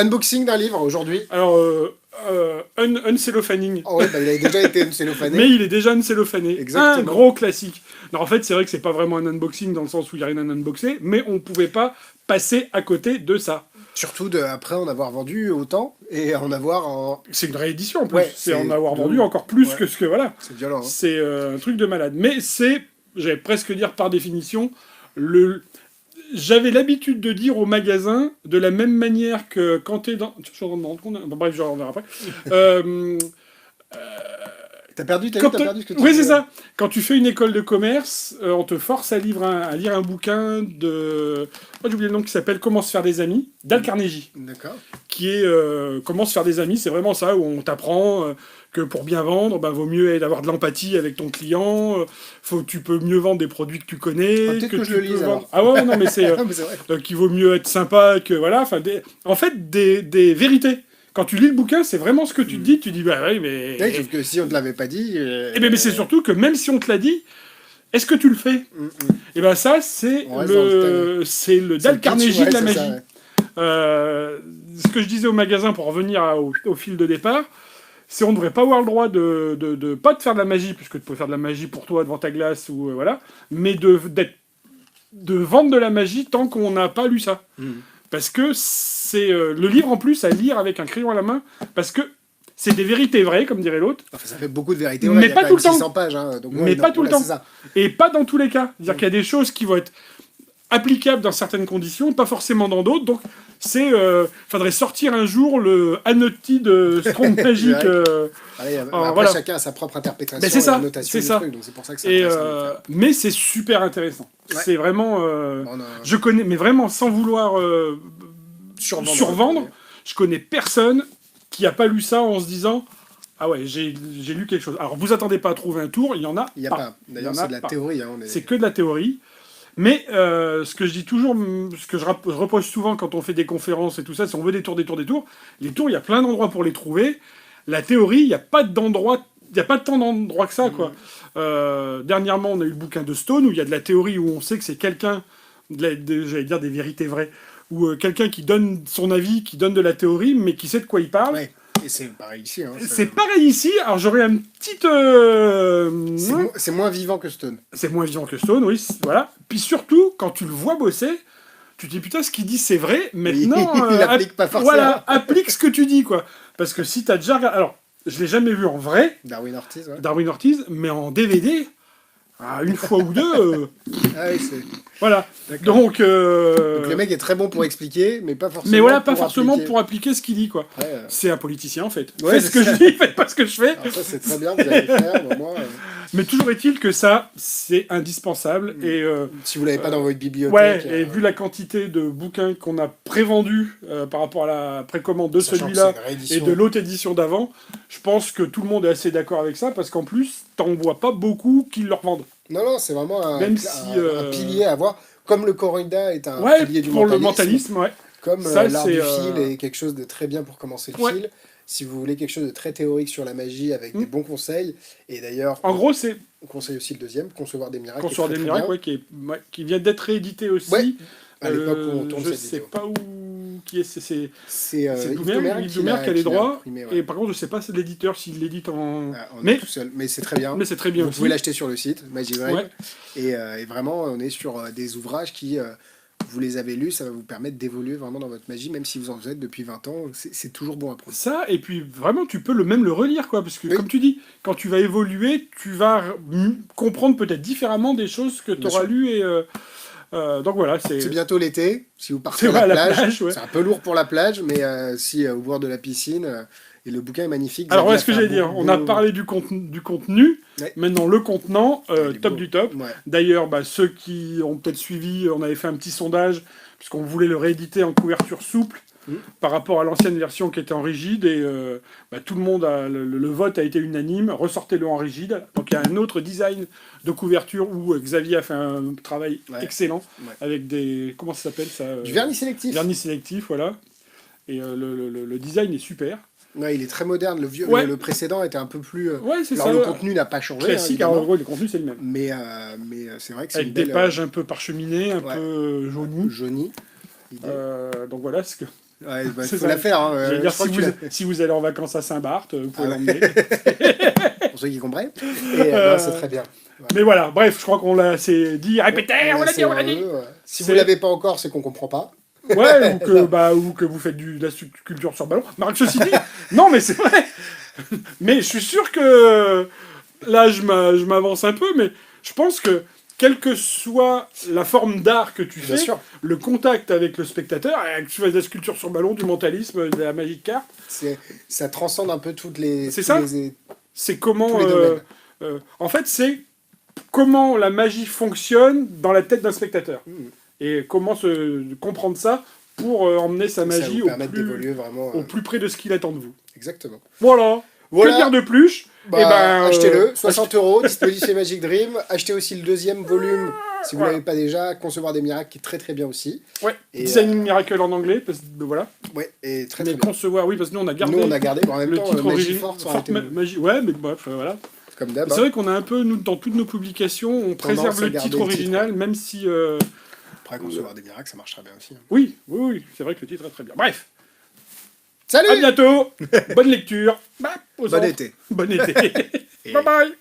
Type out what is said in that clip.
Unboxing d'un livre aujourd'hui. Alors, uncellophaning. Oh ouais, bah, il a déjà été uncellophané. Mais il est déjà uncellophané. Exactement. Un gros classique. Non, en fait, c'est vrai que c'est pas vraiment un unboxing dans le sens où il n'y a rien à unboxer, mais on pouvait pas passer à côté de ça. Surtout après en avoir vendu autant et en avoir en... C'est une réédition en plus. Ouais, c'est en avoir vendu encore plus que ce que... Voilà. C'est violent. Hein. C'est un truc de malade. Mais c'est, j'allais presque dire par définition, j'avais l'habitude de dire au magasin, de la même manière que quand t'es dans... Je suis en train de me rendre compte... Bon, bref, je reviendrai après. T'as perdu ce que tu Oui, disais. c'est ça. Quand tu fais une école de commerce, on te force à lire un bouquin de... Oh, j'ai oublié le nom, qui s'appelle « Comment se faire des amis » d'Al Carnegie. D'accord. Qui est « Comment se faire des amis ». C'est vraiment ça, où on t'apprend que pour bien vendre, vaut mieux avoir de l'empathie avec ton client, tu peux mieux vendre des produits que tu connais. Peut-être que je le lise, alors. Ah ouais, non, mais c'est... mais c'est vrai. qu'il vaut mieux être sympa que... Voilà, en fait, des vérités. Quand tu lis le bouquin, c'est vraiment ce que tu te dis. Tu dis, bah oui, mais... Ouais, sauf que si on te l'avait pas dit... Mais c'est surtout que même si on te l'a dit, est-ce que tu le fais? Et ben ça, c'est le Dale Carnegie de la magie. Ça, ouais. Ce que je disais au magasin, pour revenir au fil de départ, c'est on ne devrait pas avoir le droit de pas de faire de la magie, puisque tu peux faire de la magie pour toi devant ta glace, ou voilà, mais de vendre de la magie tant qu'on n'a pas lu ça. Parce que c'est le livre en plus à lire avec un crayon à la main, parce que c'est des vérités vraies, comme dirait l'autre. Enfin, ça fait beaucoup de vérités vraies, mais pas tout le temps. 600 pages, hein, donc mais pas tout le temps. Et pas dans tous les cas. C'est-à-dire qu'il y a des choses qui vont être applicables dans certaines conditions, pas forcément dans d'autres. Donc, faudrait sortir un jour le Annoted de Strong Magic. Après, chacun a sa propre interprétation c'est ça, et la notation du truc, donc c'est pour ça que c'est intéressant. Mais c'est super intéressant. Ouais. C'est vraiment... je connais, mais vraiment, sans vouloir survendre, je connais personne qui a pas lu ça en se disant... Ah ouais, j'ai lu quelque chose. Alors, vous attendez pas à trouver un tour, il y en a Il y a pas. D'ailleurs, c'est de la théorie. Hein, c'est que de la théorie. Mais ce que je dis toujours, ce que je reproche souvent quand on fait des conférences et tout ça, c'est on veut des tours. Les tours, il y a plein d'endroits pour les trouver. La théorie, il n'y a pas d'endroit, il n'y a pas tant d'endroits que ça, quoi. Dernièrement, on a eu le bouquin de Stone, où il y a de la théorie, où on sait que c'est quelqu'un, j'allais dire des vérités vraies, ou quelqu'un qui donne son avis, qui donne de la théorie, mais qui sait de quoi il parle. Ouais. Et c'est pareil ici. Hein, c'est pareil ici. Alors j'aurais un petit... c'est moins vivant que Stone. C'est moins vivant que Stone, oui. Voilà. Puis surtout, quand tu le vois bosser, tu te dis, putain, ce qu'il dit, c'est vrai. Maintenant, il applique pas forcément. Voilà, applique ce que tu dis, quoi. Parce que si t'as déjà... Alors, je l'ai jamais vu en vrai. Darwin Ortiz, ouais. Darwin Ortiz, mais en DVD... une fois ou deux... Ah oui, c'est... Voilà. Donc le mec est très bon pour expliquer, mais pas forcément. Mais voilà, pas forcément pour appliquer ce qu'il dit, quoi. Ouais, c'est un politicien, en fait. Ouais, faites ce que je dis, faites pas ce que je fais. Alors ça, c'est très bien, vous allez le faire, moi... Mais toujours est-il que ça, c'est indispensable. Et, si vous l'avez pas dans votre bibliothèque... Ouais, et vu la quantité de bouquins qu'on a prévendus par rapport à la précommande de celui-là et de l'autre édition d'avant, je pense que tout le monde est assez d'accord avec ça, parce qu'en plus, t'en vois pas beaucoup qui le revendent. Non, c'est vraiment un pilier à avoir. Comme le Corrida est un pilier du pour le mentalisme, ouais. Comme l'art du fil est quelque chose de très bien pour commencer le fil. Si vous voulez quelque chose de très théorique sur la magie avec des bons conseils, et d'ailleurs... En gros, c'est... On conseille aussi le deuxième, Concevoir des miracles. Concevoir des miracles, qui vient d'être réédité aussi. Ouais. À l'époque où on tourne cette vidéo. Je sais pas où... Qui est... C'est Doumer qui a les droits. Et par contre, je sais pas c'est l'éditeur s'il l'édite en... mais tout seul. Mais c'est très bien. Mais c'est très bien. Vous pouvez l'acheter sur le site, Magiwave. Et vraiment, on est sur des ouvrages qui... vous les avez lus, ça va vous permettre d'évoluer vraiment dans votre magie, même si vous en êtes depuis 20 ans, c'est toujours bon à prendre. Ça, et puis vraiment, tu peux même le relire, quoi, parce que comme tu dis, quand tu vas évoluer, tu vas comprendre peut-être différemment des choses que tu auras lues, et donc voilà. C'est bientôt l'été, si vous partez à la plage, c'est un peu lourd pour la plage, mais si au bord de la piscine... Et le bouquin est magnifique. Alors, ouais, ce que j'allais dire, on a parlé du contenu. Ouais. Maintenant, le contenant, top du top. Ouais. D'ailleurs, ceux qui ont peut-être suivi, on avait fait un petit sondage, puisqu'on voulait le rééditer en couverture souple par rapport à l'ancienne version qui était en rigide. Et tout le monde, le vote a été unanime. Ressortez-le en rigide. Donc, il y a un autre design de couverture où Xavier a fait un travail excellent avec des... Comment ça s'appelle ça Du vernis sélectif. Vernis sélectif, voilà. Et le design est super. Ouais, il est très moderne. Le précédent était un peu plus... Alors, le contenu n'a pas changé. Classique, le contenu, c'est le même. Mais c'est vrai que c'est avec des pages un peu parcheminées, un peu jaunies. Jaunies. Donc voilà, Ouais, bah, faut la faire. Hein. J'allais dire, si vous allez en vacances à Saint-Barth, vous pouvez l'emmener. Pour ceux qui comprennent. Et non, c'est très bien. Ouais. Mais voilà, bref, je crois qu'on l'a assez dit, répété, on l'a dit. Ouais. Si vous l'avez pas encore, c'est qu'on comprend pas. Ouais, ou que vous faites de la sculpture sur ballon. Marc, ceci dit, non, mais c'est vrai. Mais je suis sûr que là, je m'avance un peu, mais je pense que quelle que soit la forme d'art que tu fais, le contact avec le spectateur, que tu fasses de la sculpture sur ballon, du mentalisme, de la magie de cartes, ça transcende un peu toutes les. C'est ça. C'est comment. En fait, c'est comment la magie fonctionne dans la tête d'un spectateur. Et comment comprendre ça pour emmener sa magie au plus près de ce qu'il attend de vous. Exactement. Voilà. Que dire de plus? Achetez-le, 60 €, disponible chez Magic Dream. Achetez aussi le deuxième volume, si vous ne l'avez pas déjà, Concevoir des miracles, qui est très très bien aussi. Ouais, Designing Miracle en anglais, voilà. Ouais, et très mais bien. Concevoir, oui, parce que nous on a gardé, en même le temps, titre original. Ouais, mais bref, voilà. Comme d'hab. C'est vrai qu'on a un peu, nous, dans toutes nos publications, on préserve le titre original, même si... Après, Concevoir des miracles, ça marchera bien aussi. Hein. Oui, c'est vrai que le titre est très bien. Bref. Salut. À bientôt. Bonne lecture. Bon été. Bon été. Bye bye.